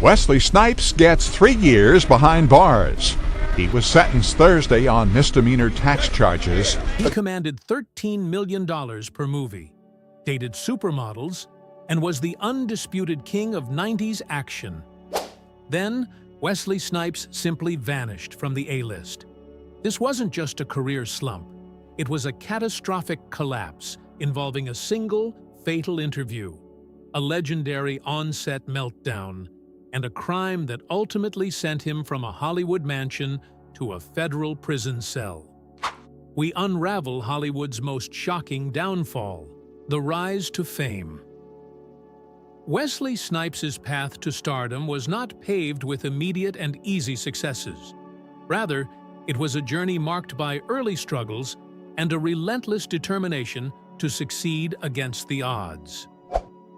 Wesley Snipes gets 3 years behind bars. He was sentenced Thursday on misdemeanor tax charges. He commanded $13 million per movie, dated supermodels, and was the undisputed king of 90s action. Then, Wesley Snipes simply vanished from the A-list. This wasn't just a career slump. It was a catastrophic collapse involving a single, fatal interview, a legendary on-set meltdown, and a crime that ultimately sent him from a Hollywood mansion to a federal prison cell. We unravel Hollywood's most shocking downfall, the rise to fame. Wesley Snipes' path to stardom was not paved with immediate and easy successes. Rather, it was a journey marked by early struggles and a relentless determination to succeed against the odds.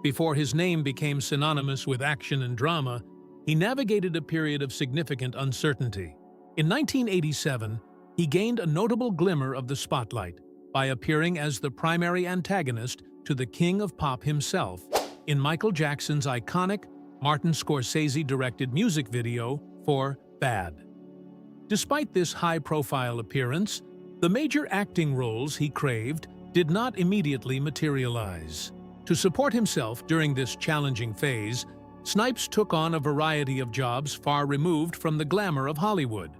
Before his name became synonymous with action and drama, he navigated a period of significant uncertainty. In 1987, he gained a notable glimmer of the spotlight by appearing as the primary antagonist to the king of pop himself in Michael Jackson's iconic Martin Scorsese-directed music video for Bad. Despite this high-profile appearance, the major acting roles he craved did not immediately materialize. To support himself during this challenging phase, Snipes took on a variety of jobs far removed from the glamour of Hollywood,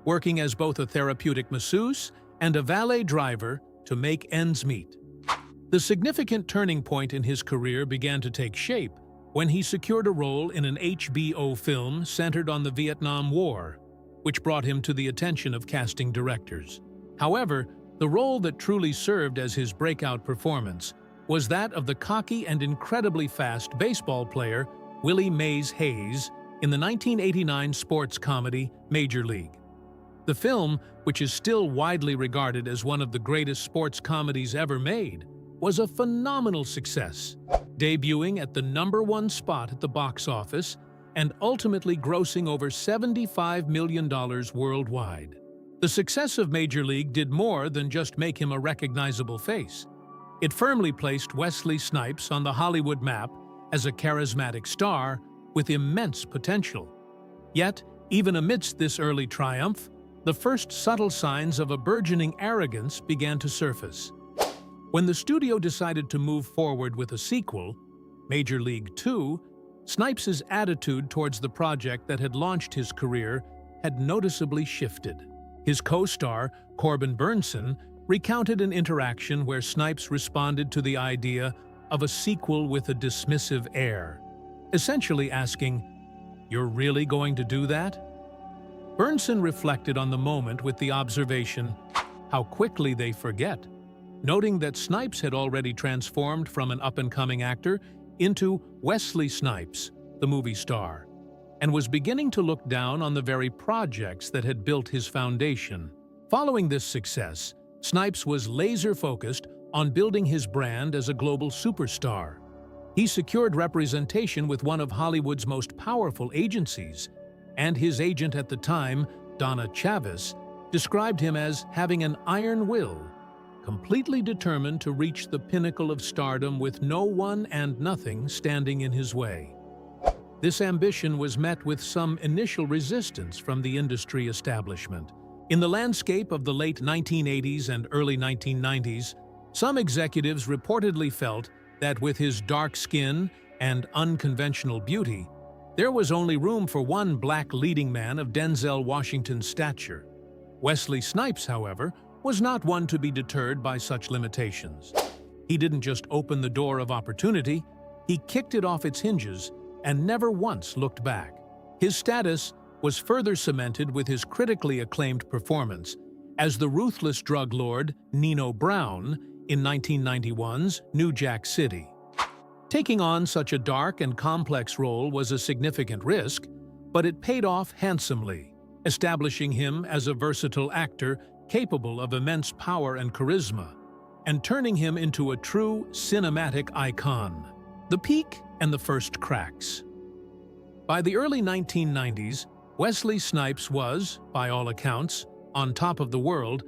working as both a therapeutic masseuse and a valet driver to make ends meet. The significant turning point in his career began to take shape when he secured a role in an HBO film centered on the Vietnam War, which brought him to the attention of casting directors. However, the role that truly served as his breakout performance was that of the cocky and incredibly fast baseball player Willie Mays Hayes in the 1989 sports comedy Major League. The film, which is still widely regarded as one of the greatest sports comedies ever made, was a phenomenal success, debuting at the #1 spot at the box office and ultimately grossing over $75 million worldwide. The success of Major League did more than just make him a recognizable face. It firmly placed Wesley Snipes on the Hollywood map as a charismatic star with immense potential. Yet, even amidst this early triumph, the first subtle signs of a burgeoning arrogance began to surface. When the studio decided to move forward with a sequel, Major League 2, Snipes' attitude towards the project that had launched his career had noticeably shifted. His co-star, Corbin Burnson, recounted an interaction where Snipes responded to the idea of a sequel with a dismissive air, essentially asking, "You're really going to do that?" Burnson reflected on the moment with the observation, "How quickly they forget," noting that Snipes had already transformed from an up-and-coming actor into Wesley Snipes, the movie star, and was beginning to look down on the very projects that had built his foundation. Following this success, Snipes was laser-focused on building his brand as a global superstar. He secured representation with one of Hollywood's most powerful agencies, and his agent at the time, Donna Chavis, described him as having an iron will, completely determined to reach the pinnacle of stardom with no one and nothing standing in his way. This ambition was met with some initial resistance from the industry establishment. In the landscape of the late 1980s and early 1990s, some executives reportedly felt that with his dark skin and unconventional beauty, there was only room for one black leading man of Denzel Washington's stature. Wesley Snipes, however, was not one to be deterred by such limitations. He didn't just open the door of opportunity, he kicked it off its hinges and never once looked back. His status was further cemented with his critically acclaimed performance as the ruthless drug lord Nino Brown in 1991's New Jack City. Taking on such a dark and complex role was a significant risk, but it paid off handsomely, establishing him as a versatile actor capable of immense power and charisma, and turning him into a true cinematic icon. The peak and the first cracks. By the early 1990s, Wesley Snipes was, by all accounts, on top of the world,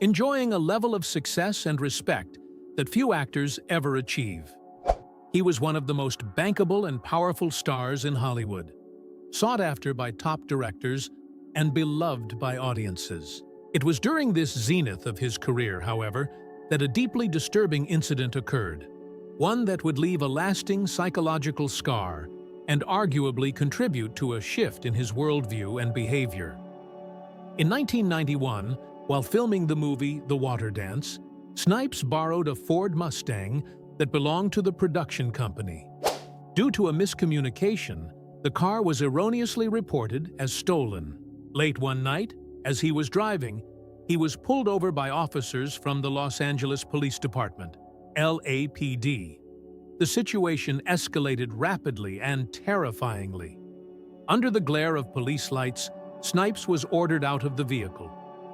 enjoying a level of success and respect that few actors ever achieve. He was one of the most bankable and powerful stars in Hollywood. sought after by top directors, and beloved by audiences. It was during this zenith of his career, however, that a deeply disturbing incident occurred, one that would leave a lasting psychological scar and arguably contribute to a shift in his worldview and behavior. In 1991, while filming the movie The Water Dance, Snipes borrowed a Ford Mustang that belonged to the production company. Due to a miscommunication, the car was erroneously reported as stolen. Late one night, as he was driving, he was pulled over by officers from the Los Angeles Police Department, LAPD. The situation escalated rapidly and terrifyingly. Under the glare of police lights, Snipes was ordered out of the vehicle,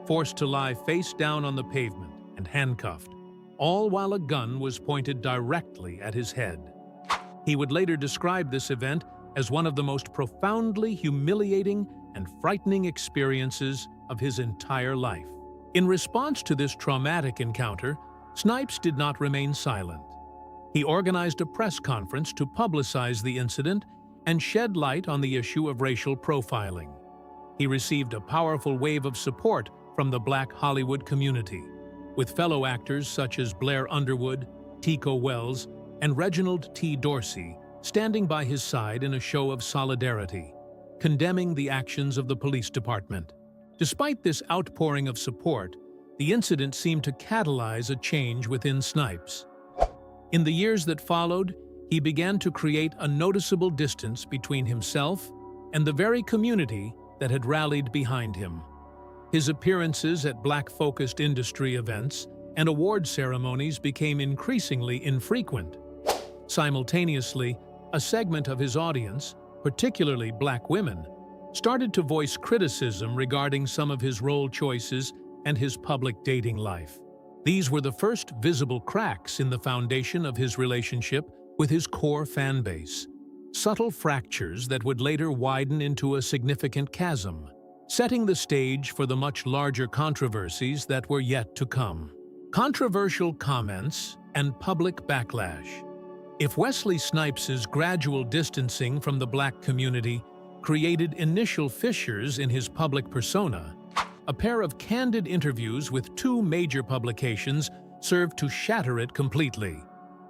forced to lie face down on the pavement and handcuffed, all while a gun was pointed directly at his head. He would later describe this event as one of the most profoundly humiliating and frightening experiences of his entire life. In response to this traumatic encounter, Snipes did not remain silent. He organized a press conference to publicize the incident and shed light on the issue of racial profiling. He received a powerful wave of support from the Black Hollywood community, with fellow actors such as Blair Underwood, Tico Wells, and Reginald T. Dorsey standing by his side in a show of solidarity, condemning the actions of the police department. Despite this outpouring of support, the incident seemed to catalyze a change within Snipes. In the years that followed, he began to create a noticeable distance between himself and the very community that had rallied behind him. His appearances at Black-focused industry events and award ceremonies became increasingly infrequent. Simultaneously, a segment of his audience, particularly Black women, started to voice criticism regarding some of his role choices and his public dating life. These were the first visible cracks in the foundation of his relationship with his core fan base, subtle fractures that would later widen into a significant chasm, setting the stage for the much larger controversies that were yet to come. Controversial comments and public backlash. If Wesley Snipes' gradual distancing from the Black community created initial fissures in his public persona, a pair of candid interviews with two major publications served to shatter it completely,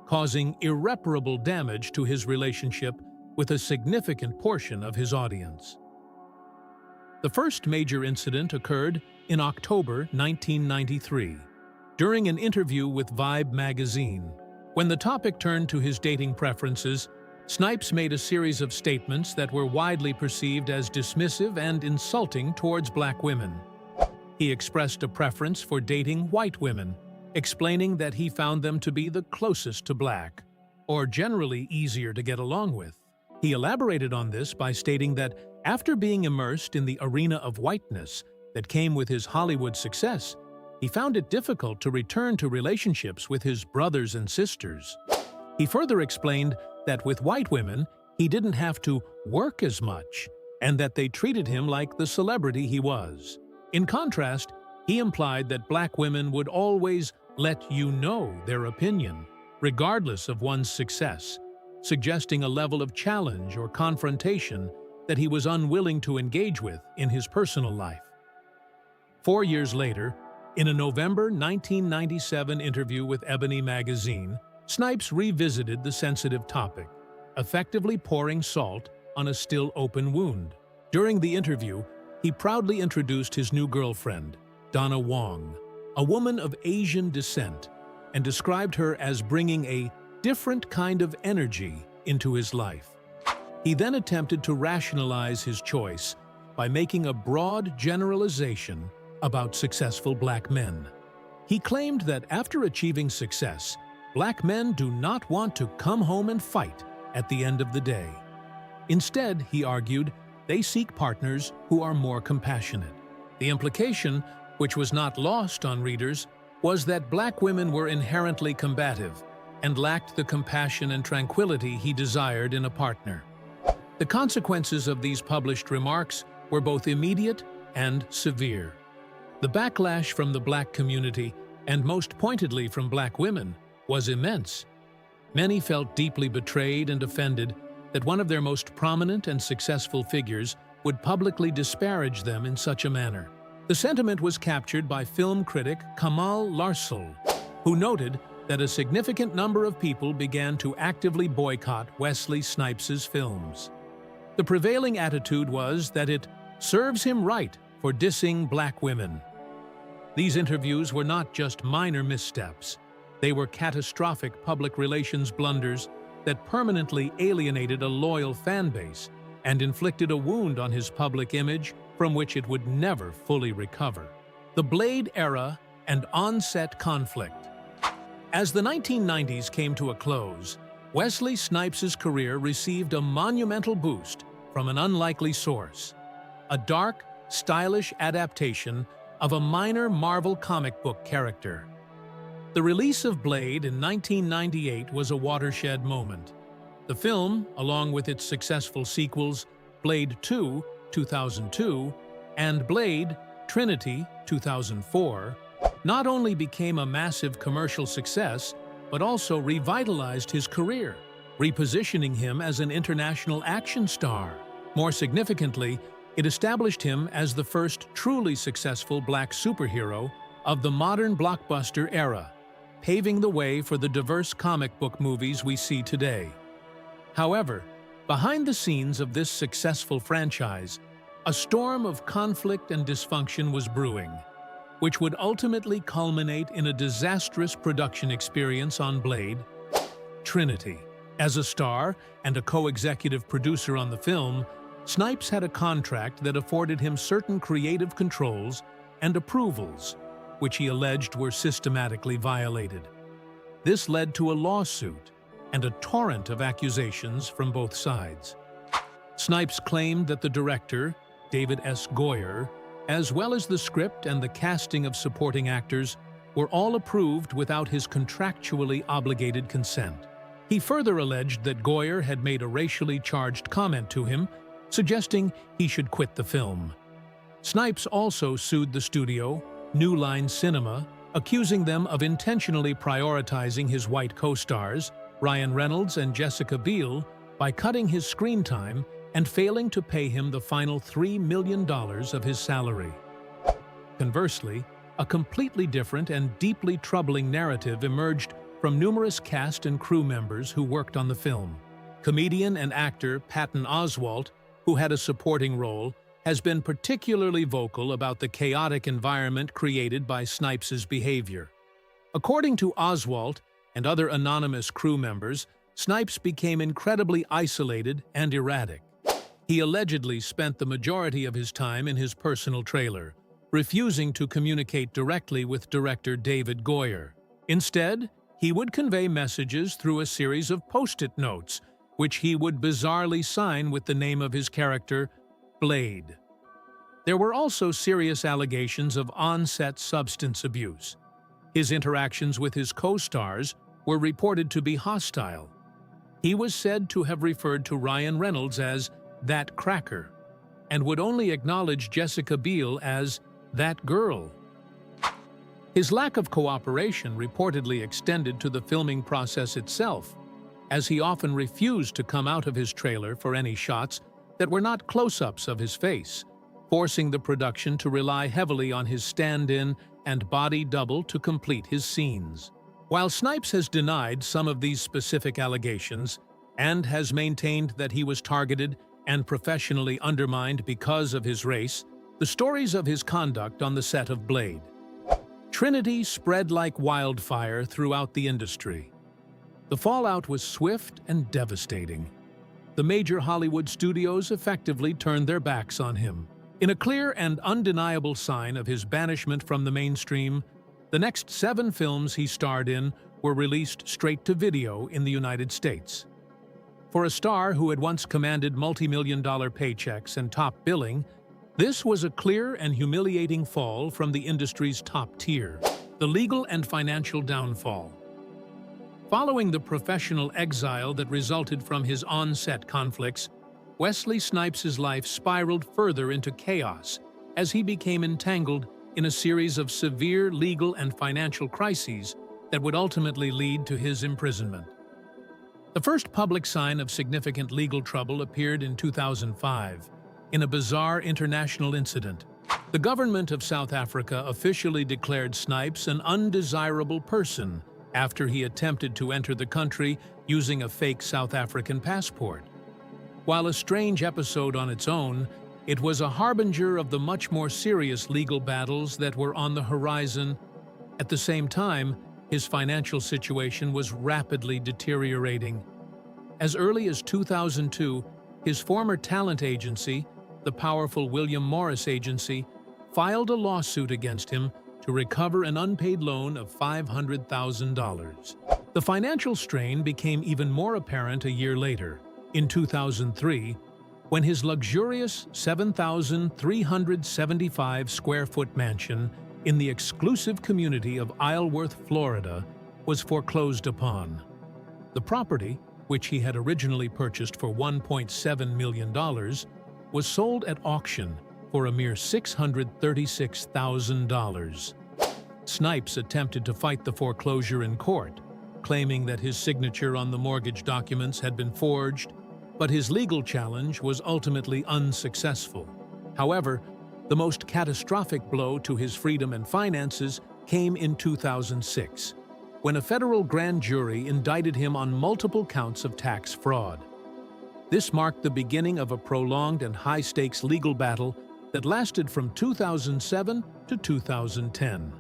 causing irreparable damage to his relationship with a significant portion of his audience. The first major incident occurred in October 1993, during an interview with Vibe magazine. When the topic turned to his dating preferences, Snipes made a series of statements that were widely perceived as dismissive and insulting towards Black women. He expressed a preference for dating white women, explaining that he found them to be the closest to Black, or generally easier to get along with. He elaborated on this by stating that after being immersed in the arena of whiteness that came with his Hollywood success, he found it difficult to return to relationships with his brothers and sisters. He further explained that with white women, he didn't have to work as much, and that they treated him like the celebrity he was. In contrast, he implied that Black women would always let you know their opinion, regardless of one's success, suggesting a level of challenge or confrontation that he was unwilling to engage with in his personal life. 4 years later, in a November 1997 interview with Ebony magazine, Snipes revisited the sensitive topic, effectively pouring salt on a still open wound. During the interview, he proudly introduced his new girlfriend, Donna Wong, a woman of Asian descent, and described her as bringing a different kind of energy into his life. He then attempted to rationalize his choice by making a broad generalization about successful Black men. He claimed that after achieving success, Black men do not want to come home and fight at the end of the day. Instead, he argued, they seek partners who are more compassionate. The implication, which was not lost on readers, was that Black women were inherently combative and lacked the compassion and tranquility he desired in a partner. The consequences of these published remarks were both immediate and severe. The backlash from the Black community, and most pointedly from Black women, was immense. Many felt deeply betrayed and offended, that one of their most prominent and successful figures would publicly disparage them in such a manner. The sentiment was captured by film critic Kamal Larsal, who noted that a significant number of people began to actively boycott Wesley Snipes' films. The prevailing attitude was that it serves him right for dissing black women. These interviews were not just minor missteps. They were catastrophic public relations blunders that permanently alienated a loyal fan base and inflicted a wound on his public image from which it would never fully recover. The Blade era and on-set conflict. As the 1990s came to a close, Wesley Snipes' career received a monumental boost from an unlikely source: a dark, stylish adaptation of a minor Marvel comic book character. The release of Blade in 1998 was a watershed moment. The film, along with its successful sequels, Blade 2, 2002, and Blade, Trinity, 2004, not only became a massive commercial success, but also revitalized his career, repositioning him as an international action star. More significantly, it established him as the first truly successful black superhero of the modern blockbuster era, paving the way for the diverse comic book movies we see today. However, behind the scenes of this successful franchise, a storm of conflict and dysfunction was brewing, which would ultimately culminate in a disastrous production experience on Blade, Trinity. As a star and a co-executive producer on the film, Snipes had a contract that afforded him certain creative controls and approvals, which he alleged were systematically violated. This led to a lawsuit and a torrent of accusations from both sides. Snipes claimed that the director, David S. Goyer, as well as the script and the casting of supporting actors, were all approved without his contractually obligated consent. He further alleged that Goyer had made a racially charged comment to him, suggesting he should quit the film. Snipes also sued the studio, New Line Cinema, accusing them of intentionally prioritizing his white co-stars, Ryan Reynolds and Jessica Biel, by cutting his screen time and failing to pay him the final $3 million of his salary. Conversely, a completely different and deeply troubling narrative emerged from numerous cast and crew members who worked on the film. Comedian and actor Patton Oswalt, who had a supporting role, has been particularly vocal about the chaotic environment created by Snipes' behavior. According to Oswalt and other anonymous crew members, Snipes became incredibly isolated and erratic. He allegedly spent the majority of his time in his personal trailer, refusing to communicate directly with director David Goyer. Instead, he would convey messages through a series of post-it notes, which he would bizarrely sign with the name of his character, Blade. There were also serious allegations of on-set substance abuse. His interactions with his co-stars were reported to be hostile. He was said to have referred to Ryan Reynolds as "that cracker," and would only acknowledge Jessica Biel as "that girl." His lack of cooperation reportedly extended to the filming process itself, as he often refused to come out of his trailer for any shots that were not close-ups of his face, forcing the production to rely heavily on his stand-in and body double to complete his scenes. While Snipes has denied some of these specific allegations and has maintained that he was targeted and professionally undermined because of his race, the stories of his conduct on the set of Blade, Trinity spread like wildfire throughout the industry. The fallout was swift and devastating. The major Hollywood studios effectively turned their backs on him. In a clear and undeniable sign of his banishment from the mainstream, the next 7 films he starred in were released straight to video in the United States. For a star who had once commanded multi-million-dollar paychecks and top billing, this was a clear and humiliating fall from the industry's top tier. The legal and financial downfall. Following the professional exile that resulted from his on-set conflicts, Wesley Snipes' life spiraled further into chaos as he became entangled in a series of severe legal and financial crises that would ultimately lead to his imprisonment. The first public sign of significant legal trouble appeared in 2005, in a bizarre international incident. The government of South Africa officially declared Snipes an undesirable person after he attempted to enter the country using a fake South African passport. While a strange episode on its own, it was a harbinger of the much more serious legal battles that were on the horizon. At the same time, his financial situation was rapidly deteriorating. As early as 2002, his former talent agency, the powerful William Morris Agency, filed a lawsuit against him to recover an unpaid loan of $500,000. The financial strain became even more apparent a year later, in 2003, when his luxurious 7,375 square foot mansion in the exclusive community of Isleworth, Florida, was foreclosed upon. The property, which he had originally purchased for $1.7 million, was sold at auction for a mere $636,000. Snipes attempted to fight the foreclosure in court, claiming that his signature on the mortgage documents had been forged, but his legal challenge was ultimately unsuccessful. However, the most catastrophic blow to his freedom and finances came in 2006, when a federal grand jury indicted him on multiple counts of tax fraud. This marked the beginning of a prolonged and high-stakes legal battle that lasted from 2007 to 2010.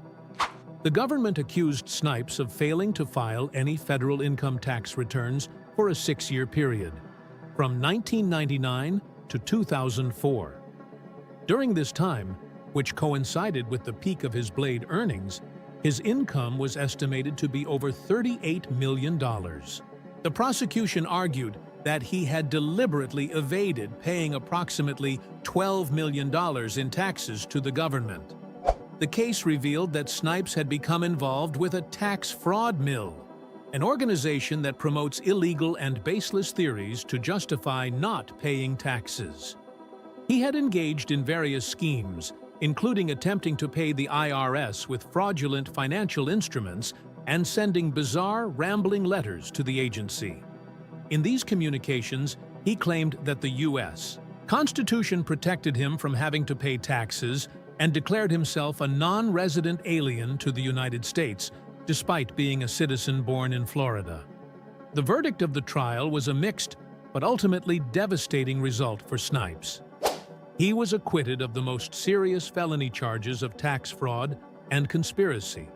The government accused Snipes of failing to file any federal income tax returns for a 6-year period, from 1999 to 2004. During this time, which coincided with the peak of his Blade earnings, his income was estimated to be over $38 million. The prosecution argued that he had deliberately evaded paying approximately $12 million in taxes to the government. The case revealed that Snipes had become involved with a tax fraud mill, an organization that promotes illegal and baseless theories to justify not paying taxes. He had engaged in various schemes, including attempting to pay the IRS with fraudulent financial instruments and sending bizarre, rambling letters to the agency. In these communications, he claimed that the U.S. Constitution protected him from having to pay taxes and declared himself a non-resident alien to the United States, despite being a citizen born in Florida. The verdict of the trial was a mixed but ultimately devastating result for Snipes. He was acquitted of the most serious felony charges of tax fraud and conspiracy.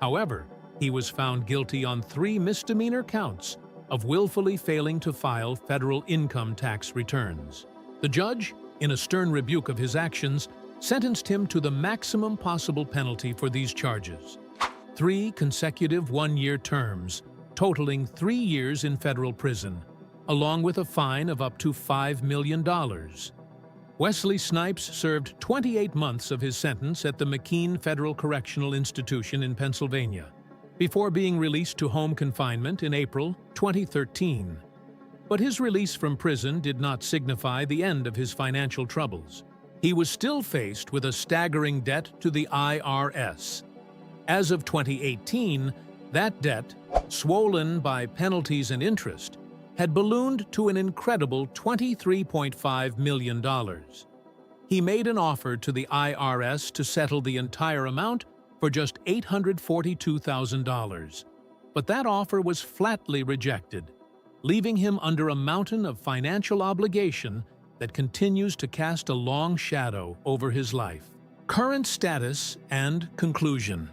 However, he was found guilty on 3 misdemeanor counts of willfully failing to file federal income tax returns. The judge, in a stern rebuke of his actions, sentenced him to the maximum possible penalty for these charges: 3 consecutive 1-year terms, totaling 3 years in federal prison, along with a fine of up to $5 million. Wesley Snipes served 28 months of his sentence at the McKean Federal Correctional Institution in Pennsylvania, before being released to home confinement in April 2013. But his release from prison did not signify the end of his financial troubles. He was still faced with a staggering debt to the IRS. As of 2018, that debt, swollen by penalties and interest, had ballooned to an incredible $23.5 million. He made an offer to the IRS to settle the entire amount for just $842,000. But that offer was flatly rejected, leaving him under a mountain of financial obligation that continues to cast a long shadow over his life. Current status and conclusion.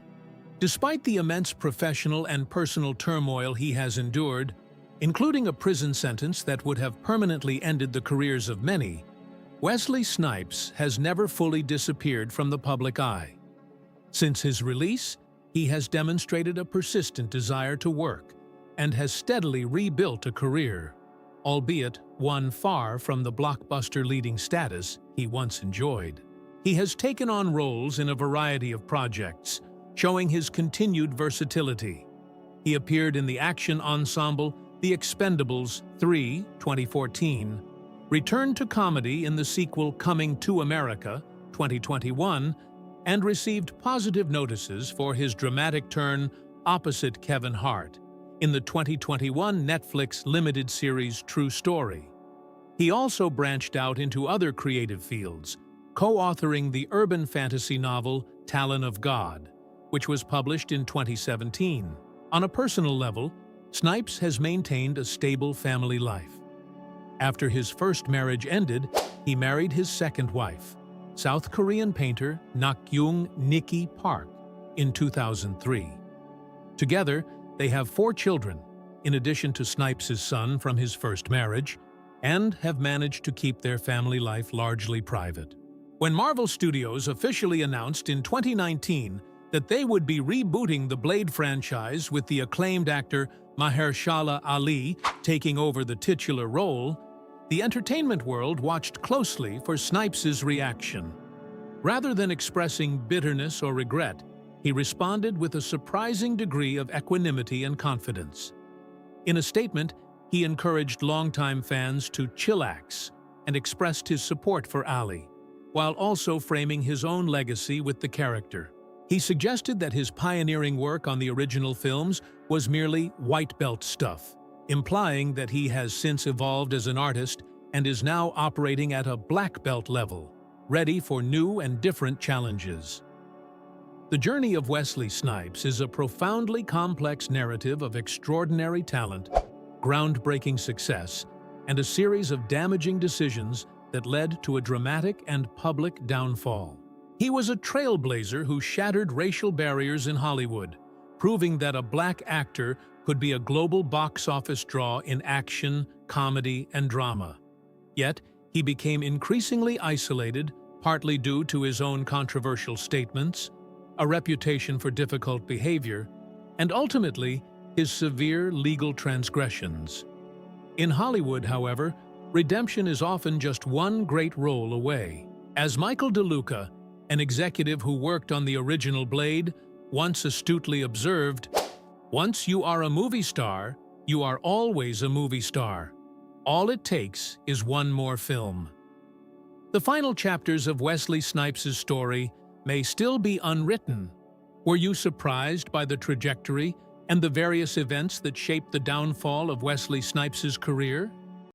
Despite the immense professional and personal turmoil he has endured, including a prison sentence that would have permanently ended the careers of many, Wesley Snipes has never fully disappeared from the public eye. Since his release, he has demonstrated a persistent desire to work and has steadily rebuilt a career, albeit one far from the blockbuster-leading status he once enjoyed. He has taken on roles in a variety of projects, showing his continued versatility. He appeared in the action ensemble The Expendables 3, 2014, returned to comedy in the sequel Coming to America, 2021, and received positive notices for his dramatic turn opposite Kevin Hart in the 2021 Netflix limited series True Story. He also branched out into other creative fields, co-authoring the urban fantasy novel Talon of God, which was published in 2017. On a personal level, Snipes has maintained a stable family life. After his first marriage ended, he married his second wife, South Korean painter Nak-young Nikki Park, in 2003. Together, they have 4 children, in addition to Snipes' son from his first marriage, and have managed to keep their family life largely private. When Marvel Studios officially announced in 2019 that they would be rebooting the Blade franchise with the acclaimed actor Mahershala Ali taking over the titular role, the entertainment world watched closely for Snipes' reaction. Rather than expressing bitterness or regret, he responded with a surprising degree of equanimity and confidence. In a statement, he encouraged longtime fans to chillax and expressed his support for Ali, while also framing his own legacy with the character. He suggested that his pioneering work on the original films was merely white belt stuff, implying that he has since evolved as an artist and is now operating at a black belt level, ready for new and different challenges. The journey of Wesley Snipes is a profoundly complex narrative of extraordinary talent, groundbreaking success, and a series of damaging decisions that led to a dramatic and public downfall. He was a trailblazer who shattered racial barriers in Hollywood, proving that a black actor could be a global box office draw in action, comedy, and drama. Yet, he became increasingly isolated, partly due to his own controversial statements, a reputation for difficult behavior, and ultimately, his severe legal transgressions. In Hollywood, however, redemption is often just one great role away. As Michael DeLuca, an executive who worked on the original Blade, once astutely observed, "Once you are a movie star, you are always a movie star. All it takes is one more film." The final chapters of Wesley Snipes' story may still be unwritten. Were you surprised by the trajectory and the various events that shaped the downfall of Wesley Snipes' career?